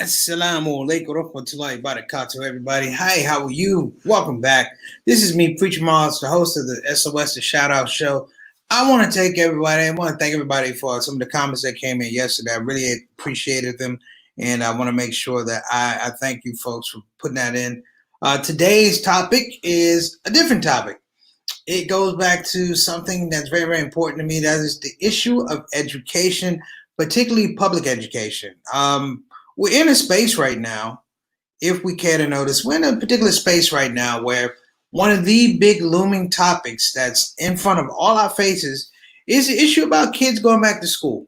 Assalamu alaikum warahmatullahi wabarakatuh, everybody. Hi, how are you? Welcome back. This is me, Preacher Miles, the host of the SOS, the Shout Out Show. I want to thank everybody for some of the comments that came in yesterday. I really appreciated them, and I want to make sure that I thank you folks for putting that in. Today's topic is a different topic. It goes back to something that's very, very important to me. That is the issue of education, particularly public education. We're in a space right now, if we care to notice, we're in a particular space right now where one of the big looming topics that's in front of all our faces is the issue about kids going back to school.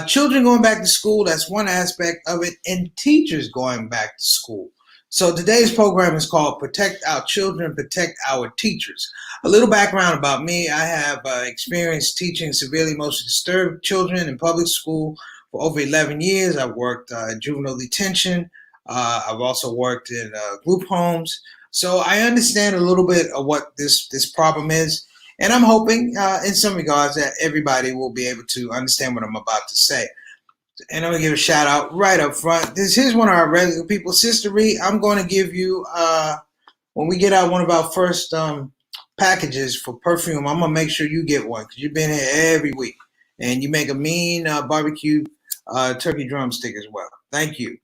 Children going back to school, that's one aspect of it, and teachers going back to school. So today's program is called Protect Our Children, Protect Our Teachers. A little background about me. I have experience teaching severely emotionally disturbed children in public school for over 11 years. I've worked in juvenile detention. I've also worked in group homes. So I understand a little bit of what this problem is. And I'm hoping, in some regards, that everybody will be able to understand what I'm about to say. And I'm going to give a shout out right up front. Here's one of our regular people. Sister Ree, I'm going to give you, when we get out one of our first packages for perfume, I'm going to make sure you get one because you've been here every week. And you make a mean barbecue turkey drumstick as well. Thank you.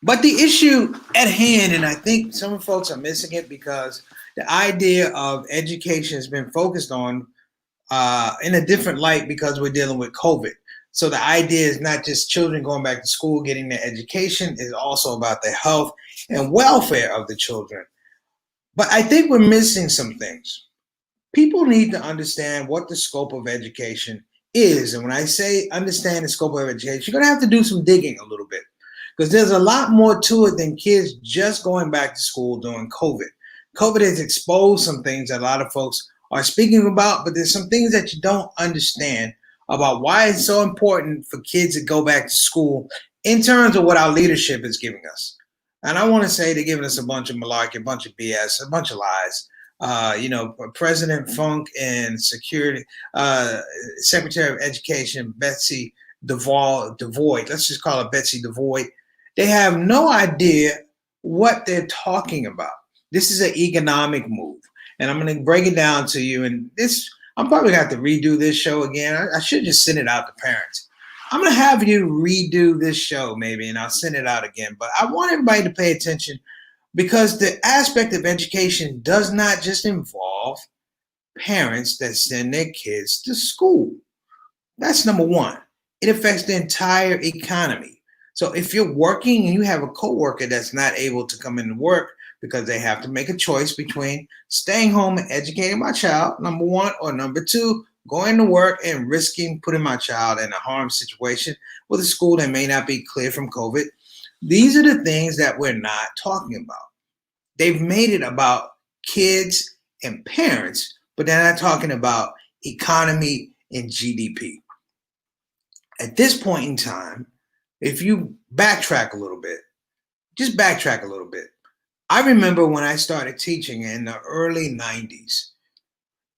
But the issue at hand, and I think some folks are missing it because the idea of education has been focused on in a different light because we're dealing with COVID. So the idea is not just children going back to school, getting their education, it's also about the health and welfare of the children. But I think we're missing some things. People need to understand what the scope of education is. And when I say understand the scope of education, you're going to have to do some digging a little bit because there's a lot more to it than kids just going back to school during COVID. COVID has exposed some things that a lot of folks are speaking about, but there's some things that you don't understand about why it's so important for kids to go back to school in terms of what our leadership is giving us. And I want to say they're giving us a bunch of malarkey, a bunch of BS, a bunch of lies. President Funk and Secretary of Education Betsy DeVoy, let's just call her Betsy DeVoy, they have no idea what they're talking about. This is an economic move. And I'm going to break it down to you. And I'm probably going to have to redo this show again. I should just send it out to parents. I'm going to have you redo this show maybe, and I'll send it out again. But I want everybody to pay attention because the aspect of education does not just involve parents that send their kids to school. That's number one. It affects the entire economy. So if you're working and you have a coworker that's not able to come into work because they have to make a choice between staying home and educating my child, number one, or number two, going to work and risking putting my child in a harm situation with a school that may not be clear from COVID. These are the things that we're not talking about. They've made it about kids and parents, but they're not talking about economy and GDP. At this point in time, if you backtrack a little bit, just backtrack a little bit. I remember when I started teaching in the early 90s.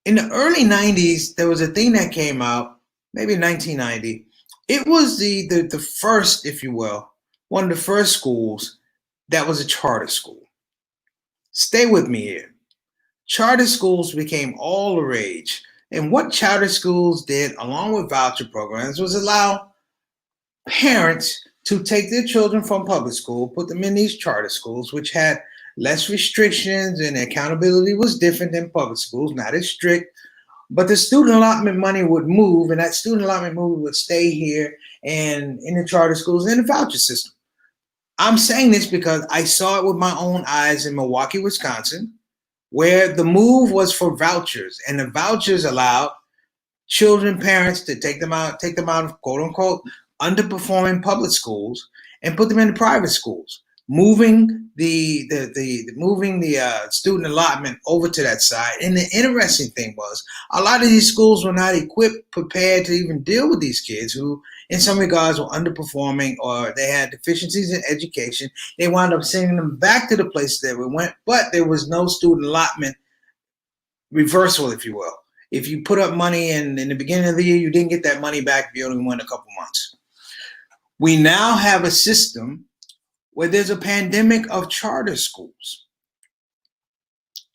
In the early 90s, there was a thing that came out, maybe 1990. It was the first, if you will, one of the first schools that was a charter school. Stay with me here. Charter schools became all the rage. And what charter schools did, along with voucher programs, was allow parents to take their children from public school, put them in these charter schools, which had less restrictions and accountability was different than public schools, not as strict. But the student allotment money would move, and that student allotment money would stay here and in the charter schools and the voucher system. I'm saying this because I saw it with my own eyes in Milwaukee, Wisconsin, where the move was for vouchers, and the vouchers allowed children, parents to take them out of quote unquote underperforming public schools and put them into private schools, moving the student allotment over to that side. And the interesting thing was a lot of these schools were not prepared to even deal with these kids who in some regards were underperforming or they had deficiencies in education. They wound up sending them back to the places that we went, but there was no student allotment reversal, if you will. If you put up money in the beginning of the year, you didn't get that money back if you only went a couple months. We now have a system where there's a pandemic of charter schools.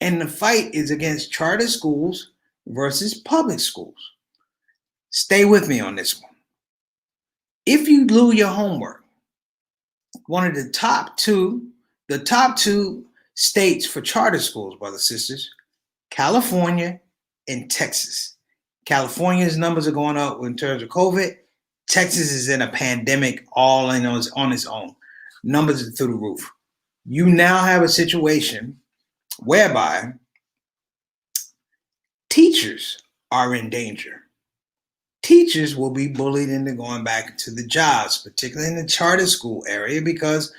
And the fight is against charter schools versus public schools. Stay with me on this one. If you do your homework, one of the top two states for charter schools, brothers and sisters, California and Texas. California's numbers are going up in terms of COVID. Texas is in a pandemic all on its own. Numbers are through the roof. You now have a situation whereby teachers are in danger. Teachers will be bullied into going back to the jobs, particularly in the charter school area, because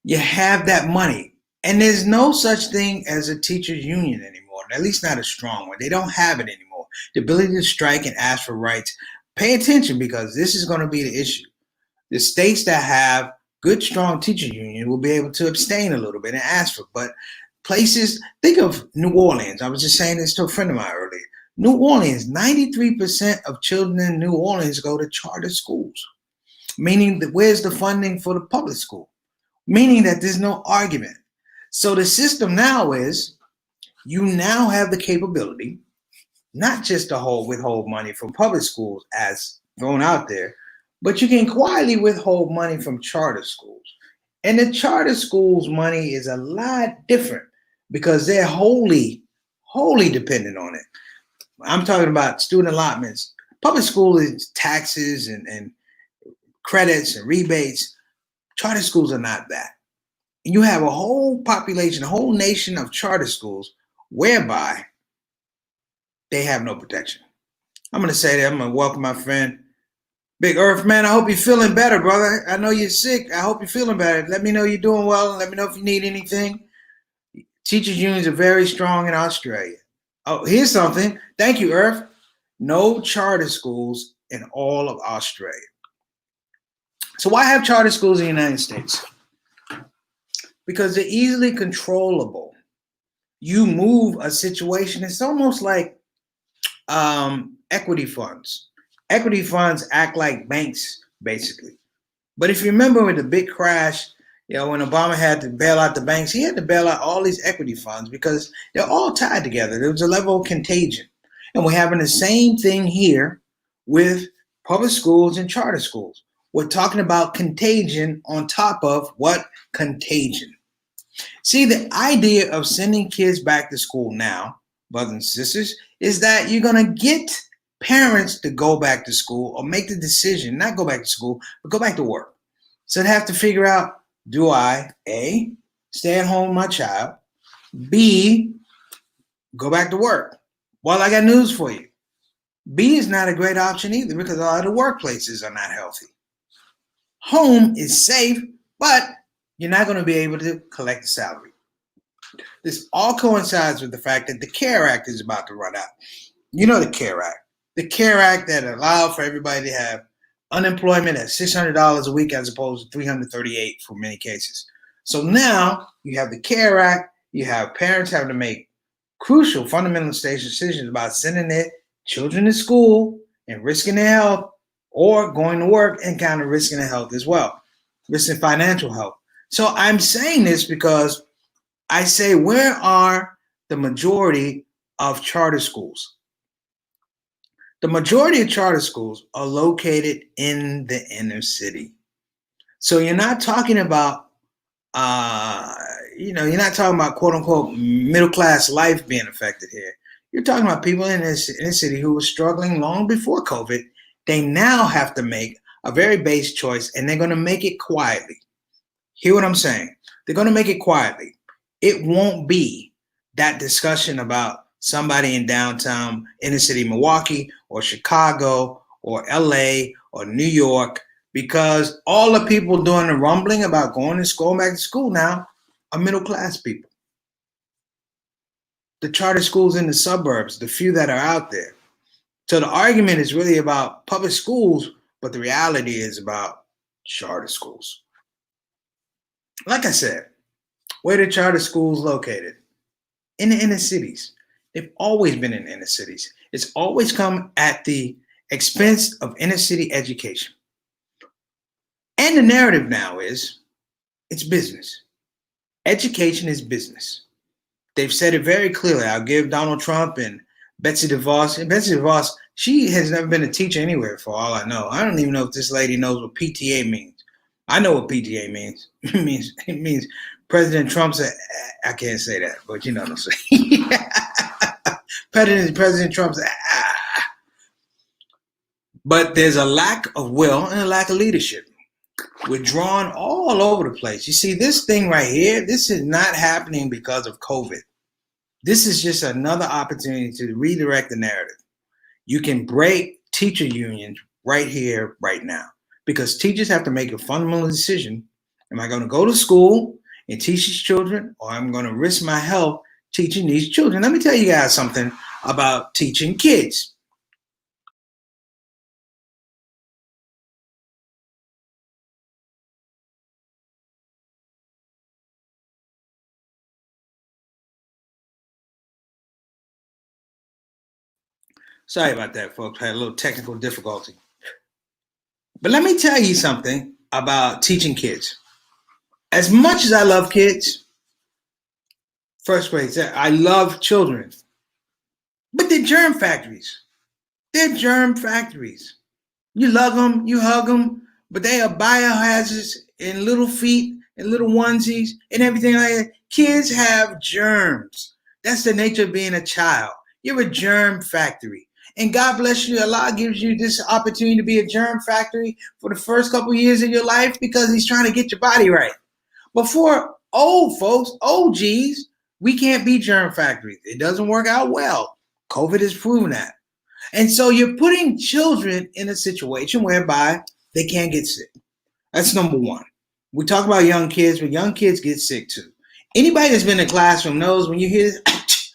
you have that money. And there's no such thing as a teachers union anymore, at least not a strong one. They don't have it anymore. The ability to strike and ask for rights. Pay attention, because this is going to be the issue. The states that have good, strong teacher union will be able to abstain a little bit and ask for, but places, think of New Orleans. I was just saying this to a friend of mine earlier. New Orleans, 93% of children in New Orleans go to charter schools, meaning that where's the funding for the public school? Meaning that there's no argument. So the system now is you now have the capability not just to withhold money from public schools as thrown out there, but you can quietly withhold money from charter schools. And the charter schools' money is a lot different because they're wholly dependent on it. I'm talking about student allotments. Public school is taxes and credits and rebates. Charter schools are not that. And you have a whole population, a whole nation of charter schools whereby they have no protection. I'm going to say that. I'm going to welcome my friend, Big Earth, man. I hope you're feeling better, brother. I know you're sick. I hope you're feeling better. Let me know you're doing well. Let me know if you need anything. Teachers unions are very strong in Australia. Oh, here's something. Thank you, Earth. No charter schools in all of Australia. So why have charter schools in the United States? Because they're easily controllable. You move a situation. It's almost like equity funds. Equity funds act like banks, basically. But if you remember with the big crash, when Obama had to bail out the banks, he had to bail out all these equity funds because they're all tied together. There was a level of contagion. And we're having the same thing here with public schools and charter schools. We're talking about contagion on top of what? Contagion. See, the idea of sending kids back to school now, brothers and sisters, is that you're going to get parents to go back to school or make the decision, not go back to school, but go back to work. So they have to figure out, do I, A, stay at home with my child, B, go back to work? Well, I got news for you. B is not a great option either because a lot of the workplaces are not healthy. Home is safe, but you're not going to be able to collect the salary. This all coincides with the fact that the CARE Act is about to run out. You know the CARE Act. The CARE Act that allowed for everybody to have unemployment at $600 a week as opposed to $338 for many cases. So now you have the CARE Act. You have parents having to make crucial fundamental decisions about sending their children to school and risking their health, or going to work and kind of risking their health as well, risking financial health. So I'm saying this because I say, where are the majority of charter schools? The majority of charter schools are located in the inner city. So you're not talking about, you're not talking about quote unquote middle class life being affected here. You're talking about people in this inner city who were struggling long before COVID. They now have to make a very base choice, and they're going to make it quietly. Hear what I'm saying? They're going to make it quietly. It won't be that discussion about somebody in downtown inner city Milwaukee or Chicago or LA or New York, because all the people doing the rumbling about going back to school now are middle class people. The charter schools in the suburbs, the few that are out there. So the argument is really about public schools, but the reality is about charter schools. Like I said, where are the charter schools located? In the inner cities. They've always been in inner cities. It's always come at the expense of inner city education. And the narrative now is it's business. Education is business. They've said it very clearly. I'll give Donald Trump and Betsy DeVos. And Betsy DeVos, she has never been a teacher anywhere for all I know. I don't even know if this lady knows what PTA means. I know what PTA means. It means President Trump's I can't say that, but you know what I'm saying. President Trump's but there's a lack of will and a lack of leadership. We're drawn all over the place. You see, this thing right here, this is not happening because of COVID. This is just another opportunity to redirect the narrative. You can break teacher unions right here, right now, because teachers have to make a fundamental decision. Am I going to go to school and teach these children, or I'm going to risk my health teaching these children? Let me tell you guys something about teaching kids. Sorry about that, folks. I had a little technical difficulty. But let me tell you something about teaching kids. As much as I love kids, first grade, I love children, but they're germ factories. They're germ factories. You love them, you hug them, but they are biohazards in little feet and little onesies and everything like that. Kids have germs. That's the nature of being a child. You're a germ factory. And God bless you, Allah gives you this opportunity to be a germ factory for the first couple of years of your life because He's trying to get your body right. But for old folks, OGs, we can't be germ factories. It doesn't work out well. COVID has proven that. And so you're putting children in a situation whereby they can't get sick. That's number one. We talk about young kids, but young kids get sick too. Anybody that's been in a classroom knows when you hear this,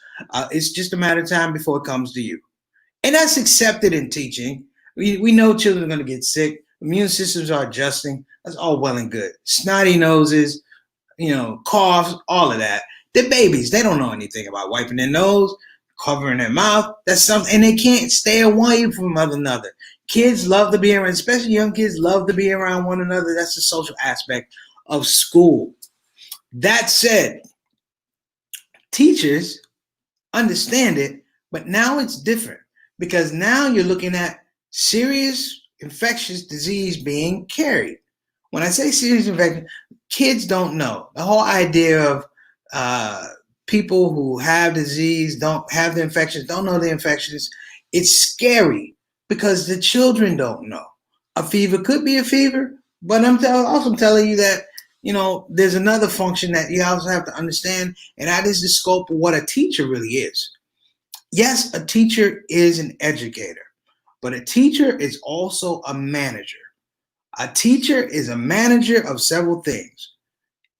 it's just a matter of time before it comes to you. And that's accepted in teaching. We know children are going to get sick. Immune systems are adjusting. That's all well and good. Snotty noses, coughs, all of that. They're babies. They don't know anything about wiping their nose, covering their mouth. That's something, and they can't stay away from one another. Kids love to be around, especially young kids love to be around one another. That's the social aspect of school. That said, teachers understand it, but now it's different because now you're looking at serious infectious disease being carried. When I say serious infection, kids don't know. The whole idea of people who have disease, don't have the infections, don't know the infections, it's scary because the children don't know. A fever could be a fever, but I'm also telling you that, there's another function that you also have to understand, and that is the scope of what a teacher really is. Yes, a teacher is an educator, but a teacher is also a manager. A teacher is a manager of several things: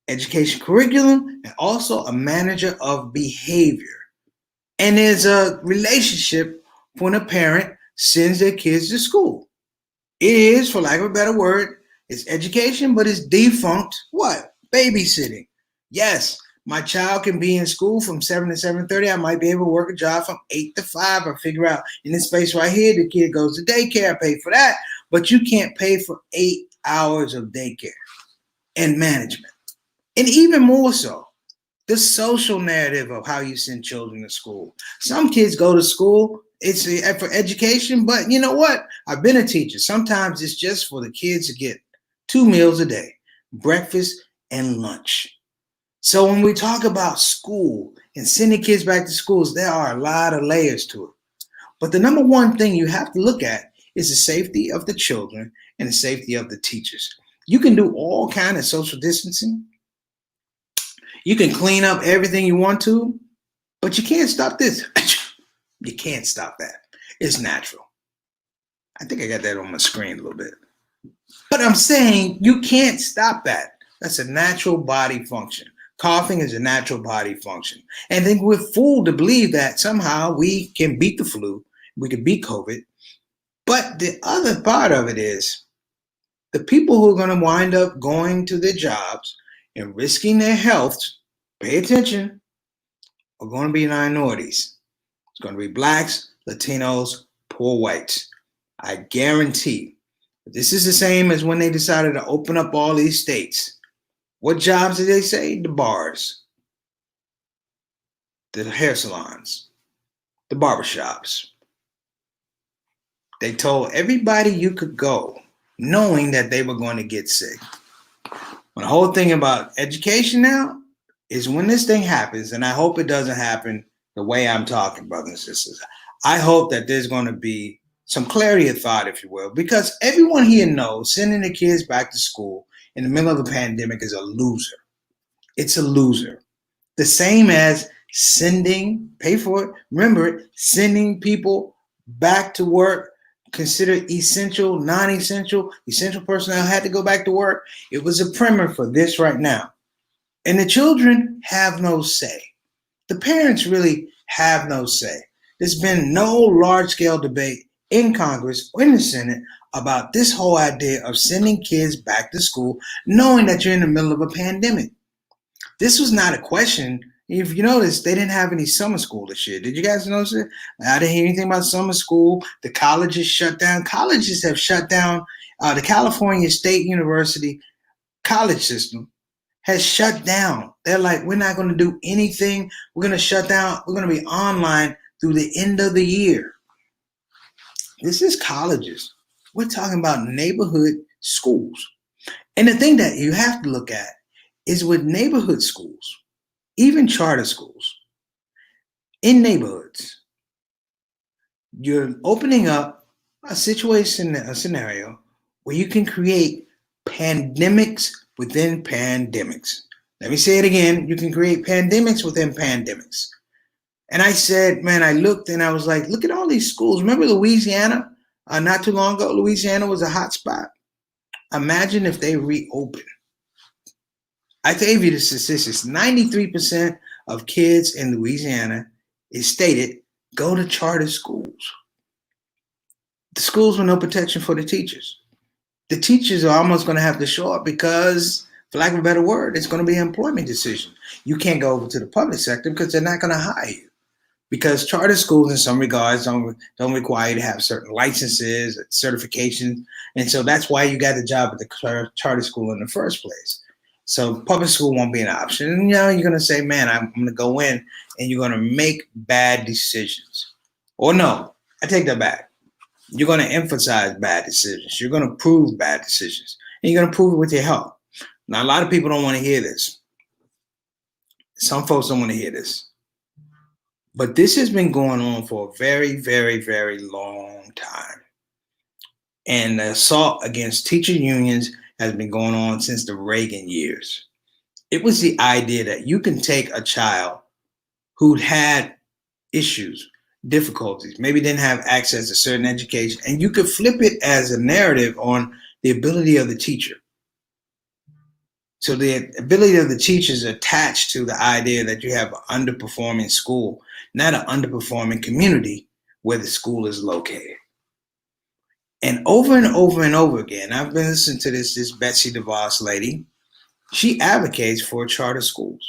education curriculum, and also a manager of behavior. And there's a relationship when a parent sends their kids to school. It is, for lack of a better word, it's education, but it's defunct what? Babysitting. Yes, my child can be in school from 7 to 7:30. I might be able to work a job from 8 to 5 or figure out in this space right here, the kid goes to daycare, I pay for that, but you can't pay for 8 hours of daycare and management. And even more so, the social narrative of how you send children to school. Some kids go to school, it's for education, but you know what? I've been a teacher. Sometimes it's just for the kids to get 2 meals a day, breakfast and lunch. So when we talk about school and sending kids back to schools, there are a lot of layers to it. But the number one thing you have to look at is the safety of the children and the safety of the teachers. You can do all kinds of social distancing. You can clean up everything you want to, but you can't stop this. You can't stop that. It's natural. I think I got that on my screen a little bit. But I'm saying you can't stop that. That's a natural body function. Coughing is a natural body function. And then we're fooled to believe that somehow we can beat the flu, we can beat COVID. But the other part of it is the people who are going to wind up going to their jobs and risking their health, pay attention, are going to be minorities. It's going to be blacks, Latinos, poor whites. I guarantee This is the same as when they decided to open up all these states. What jobs did they say? The bars, the hair salons, the barbershops. They told everybody you could go, knowing that they were going to get sick. The whole thing about education now is when this thing happens, and I hope it doesn't happen the way I'm talking, brothers and sisters. I hope that there's going to be some clarity of thought, if you will, because everyone here knows sending the kids back to school in the middle of a pandemic is a loser. It's a loser. The same as pay for it, remember it, sending people back to work, considered essential, non-essential, essential personnel had to go back to work. It was a primer for this right now. And the children have no say. The parents really have no say. There's been no large-scale debate in Congress or in the Senate about this whole idea of sending kids back to school, knowing that you're in the middle of a pandemic. This was not a question. If you notice, they didn't have any summer school this year. Did you guys notice it? I didn't hear anything about summer school. The colleges shut down. Colleges have shut down. The California State University college system has shut down. They're like, we're not going to do anything. We're going to shut down. We're going to be online through the end of the year. This is colleges. We're talking about neighborhood schools. And the thing that you have to look at is with neighborhood schools, even charter schools, in neighborhoods, you're opening up a scenario where you can create pandemics within pandemics. Let me say it again. You can create pandemics within pandemics. And I said, man, I looked and I was like, look at all these schools. Remember Louisiana? Not too long ago, Louisiana was a hot spot. Imagine if they reopen. I gave you the statistics. 93% of kids in Louisiana, is stated, go to charter schools. The schools with no protection for the teachers. The teachers are almost going to have to show up because, for lack of a better word, it's going to be an employment decision. You can't go over to the public sector because they're not going to hire you. Because charter schools, in some regards, don't require you to have certain licenses, certifications, and so that's why you got the job at the charter school in the first place. So public school won't be an option. And, you're going to say, man, I'm going to go in, and you're going to make bad decisions. Or no, I take that back. You're going to emphasize bad decisions. You're going to prove bad decisions. And you're going to prove it with your help. Now, a lot of people don't want to hear this. Some folks don't want to hear this. But this has been going on for a very, very, very long time. And the assault against teacher unions has been going on since the Reagan years. It was the idea that you can take a child who'd had issues, difficulties, maybe didn't have access to certain education, and you could flip it as a narrative on the ability of the teacher. So the ability of the teacher is attached to the idea that you have an underperforming school, not an underperforming community where the school is located. And over and over again, I've been listening to this Betsy DeVos lady. She advocates for charter schools.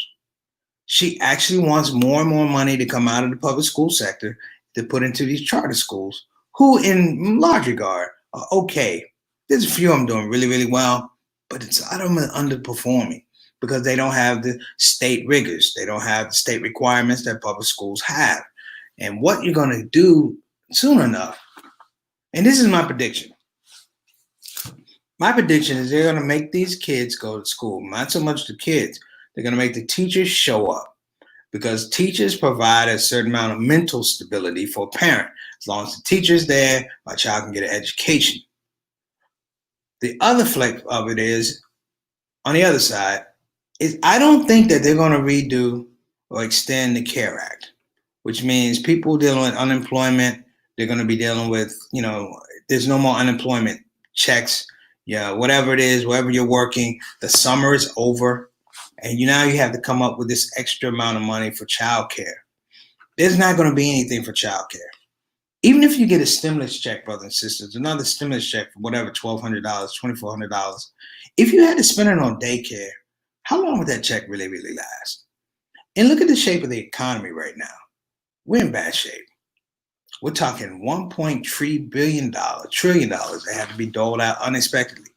She actually wants more and more money to come out of the public school sector to put into these charter schools, who in large regard are okay. There's a few of them doing really, really well, but it's a lot of them are underperforming because they don't have the state rigors. They don't have the state requirements that public schools have. And what you're going to do soon enough, and this is my prediction. My prediction is they're going to make these kids go to school. Not so much the kids. They're going to make the teachers show up because teachers provide a certain amount of mental stability for a parent. As long as the teacher's there, my child can get an education. The other flip of it is, on the other side, is I don't think that they're going to redo or extend the CARE Act, which means people dealing with unemployment, they're going to be dealing with, there's no more unemployment checks. Yeah, whatever it is, wherever you're working, the summer is over. And now you have to come up with this extra amount of money for childcare. There's not going to be anything for childcare. Even if you get a stimulus check, brothers and sisters, another stimulus check for whatever, $1,200, $2,400, if you had to spend it on daycare, how long would that check really, really last? And look at the shape of the economy right now. We're in bad shape. We're talking $1.3 billion, trillion dollars that had to be doled out unexpectedly.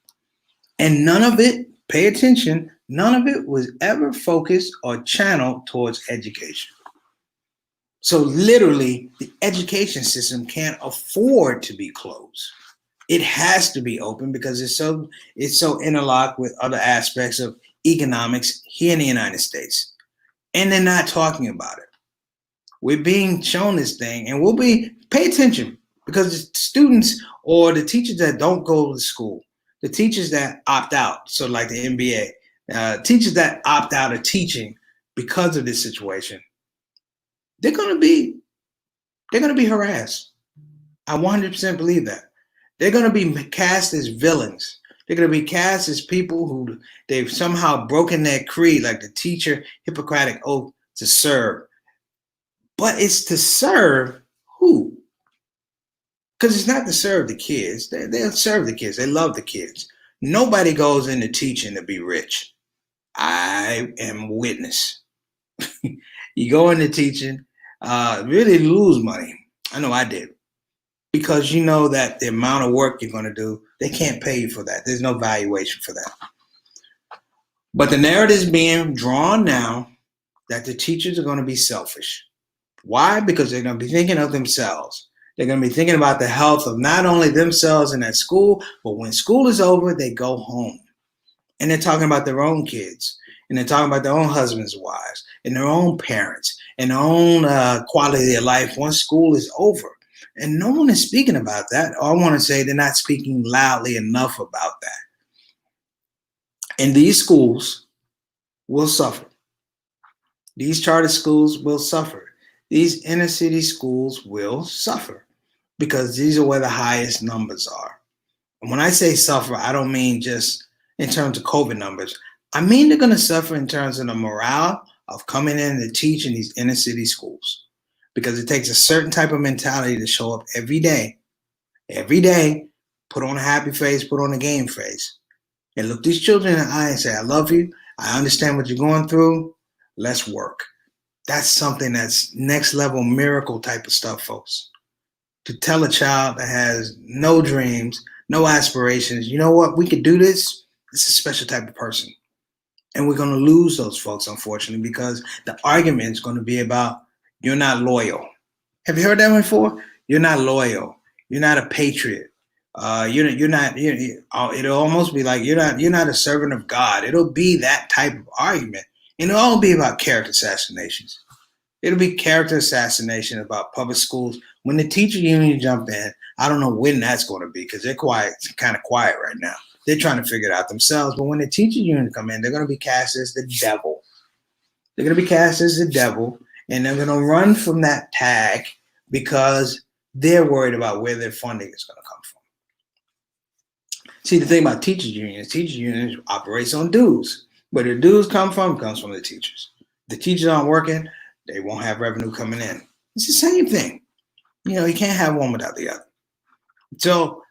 And none of it, pay attention, none of it was ever focused or channeled towards education. So literally, the education system can't afford to be closed. It has to be open because it's so interlocked with other aspects of economics here in the United States. And they're not talking about it. We're being shown this thing, and pay attention because the students or the teachers that don't go to school, the teachers that opt out, so like the NBA, teachers that opt out of teaching because of this situation, they're gonna be harassed. I 100% believe that. They're gonna be cast as villains. They're gonna be cast as people who they've somehow broken their creed, like the teacher Hippocratic oath to serve. But it's to serve who? Because it's not to serve the kids. They'll serve the kids. They love the kids. Nobody goes into teaching to be rich. I am a witness. You go into teaching, really lose money. I know I did. Because you know that the amount of work you're going to do, they can't pay you for that. There's no valuation for that. But the narrative is being drawn now that the teachers are going to be selfish. Why? Because they're going to be thinking of themselves. They're going to be thinking about the health of not only themselves in that school, but when school is over, they go home. And they're talking about their own kids. And they're talking about their own husbands, wives, and their own parents, and their own quality of life once school is over. And no one is speaking about that. I want to say they're not speaking loudly enough about that. And these schools will suffer. These charter schools will suffer. These inner city schools will suffer because these are where the highest numbers are. And when I say suffer, I don't mean just in terms of COVID numbers. I mean they're going to suffer in terms of the morale of coming in to teach in these inner city schools because it takes a certain type of mentality to show up every day, put on a happy face, put on a game face, and look these children in the eye and say, I love you. I understand what you're going through. Let's work. That's something that's next level miracle type of stuff, folks. To tell a child that has no dreams, no aspirations, you know what, we could do this. It's a special type of person. And we're going to lose those folks, unfortunately, because the argument is going to be about you're not loyal. Have you heard that one before? You're not loyal. You're not a patriot. You're not. It'll almost be like you're not a servant of God. It'll be that type of argument. And it'll all be about character assassinations. It'll be character assassination about public schools. When the teacher union jump in, I don't know when that's going to be because they're kind of quiet right now. They're trying to figure it out themselves. But when the teacher union come in, they're going to be cast as the devil. They're going to be cast as the devil, and they're going to run from that tag because they're worried about where their funding is going to come from. See, the thing about teachers unions operates on dues. Where the dues comes from the teachers. If the teachers aren't working, they won't have revenue coming in. It's the same thing. You can't have one without the other. So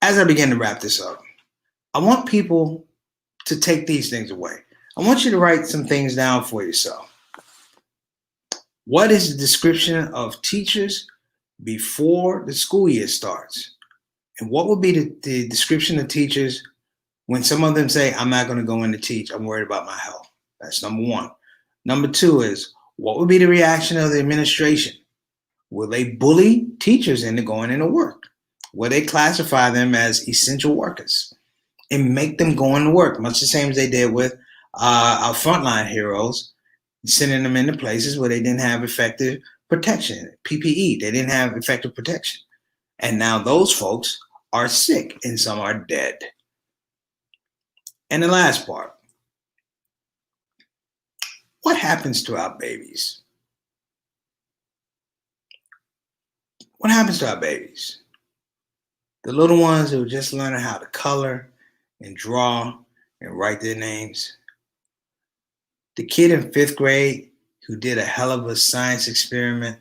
as I begin to wrap this up, I want people to take these things away. I want you to write some things down for yourself. What is the description of teachers before the school year starts? And what would be the description of teachers when some of them say, I'm not going to go in to teach, I'm worried about my health? That's number one. Number two is, what would be the reaction of the administration? Will they bully teachers into going into work? Will they classify them as essential workers and make them go into work, much the same as they did with our frontline heroes, sending them into places where they didn't have effective protection, PPE, they didn't have effective protection. And now those folks are sick and some are dead. And the last part, what happens to our babies? What happens to our babies? The little ones who are just learning how to color and draw and write their names. The kid in 5th grade who did a hell of a science experiment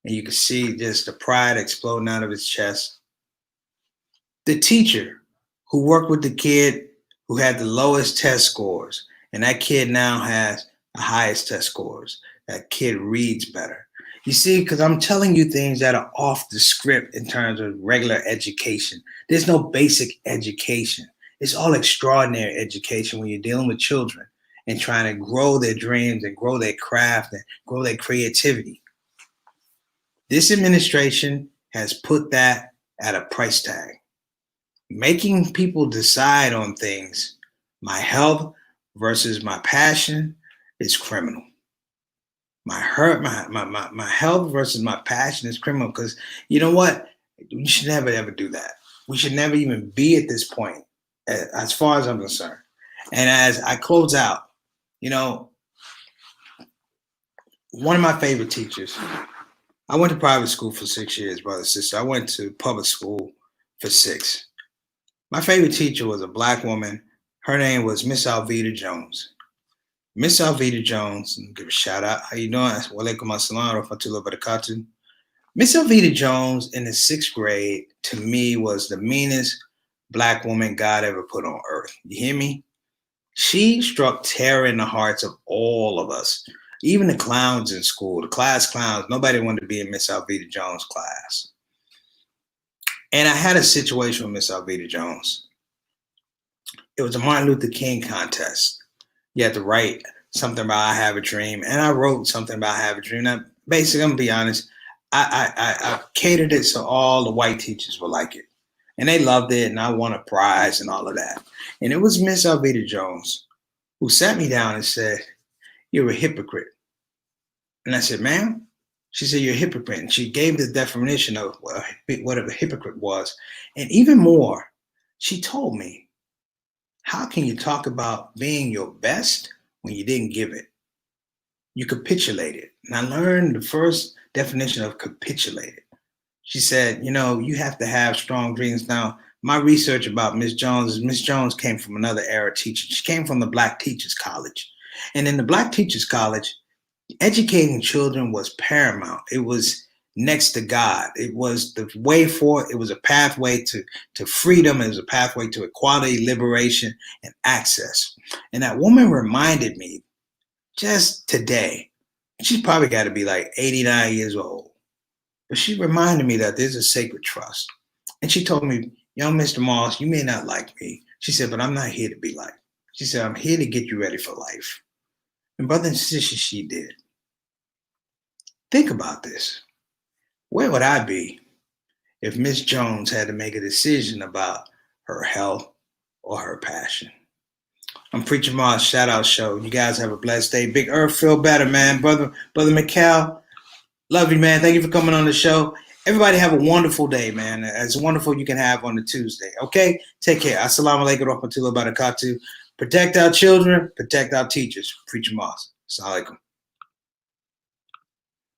and you could see just the pride exploding out of his chest. The teacher who worked with the kid who had the lowest test scores, and that kid now has the highest test scores. that kid reads better. You see, because I'm telling you things that are off the script in terms of regular education. There's no basic education. It's all extraordinary education when you're dealing with children and trying to grow their dreams and grow their craft and grow their creativity. This administration has put that at a price tag. Making people decide on things, my health versus my passion, is criminal. My health versus my passion is criminal, because you know what? You should never ever do that. We should never even be at this point, as far as I'm concerned. And as I close out, you know, one of my favorite teachers. I went to private school for 6 years, brother, sister. I went to public school for 6. My favorite teacher was a black woman. Her name was Miss Alveda Jones. Miss Alveda Jones, give a shout out. How you doing? Walaikum assalam wa rahmatullahi wa barakatuh. Miss Alveda Jones in the 6th grade, to me, was the meanest black woman God ever put on earth. You hear me? She struck terror in the hearts of all of us. Even the clowns in school, the class clowns, nobody wanted to be in Miss Alveda Jones' class. And I had a situation with Miss Alveda Jones. It was a Martin Luther King contest. You had to write something about I Have a Dream, and I wrote something about I Have a Dream. Now, basically, I'm gonna be honest, I catered it so all the white teachers would like it. And they loved it, and I won a prize and all of that. And it was Miss Alveda Jones who sat me down and said, "You're a hypocrite." And I said, "Ma'am?" She said, "You're a hypocrite." And she gave the definition of what a hypocrite was. And even more, she told me, how can you talk about being your best when you didn't give it? You capitulated. And I learned the first definition of capitulated. She said, you have to have strong dreams. Now, my research about Miss Jones is Miss Jones came from another era teaching. She came from the Black Teachers College. And in the Black Teachers College, educating children was paramount. It was next to God. It was the way forward. It was a pathway to freedom. It was a pathway to equality, liberation, and access. And that woman reminded me just today, she's probably got to be like 89 years old, but she reminded me that there's a sacred trust. And she told me, "Young Mr. Moss, you may not like me." She said, "But I'm not here to be liked." She said, "I'm here to get you ready for life." And brother and sister, she did. Think about this. Where would I be if Miss Jones had to make a decision about her health or her passion? I'm Preacher Moss, Shout Out Show. You guys have a blessed day. Big Earth, feel better, man. Brother McCall, love you, man. Thank you for coming on the show. Everybody have a wonderful day, man. As wonderful you can have on a Tuesday. Okay? Take care. Assalamu alaikum wa rahmatullahi wa barakatuh. Protect our children. Protect our teachers. Preacher Moss. Assalamu alaikum.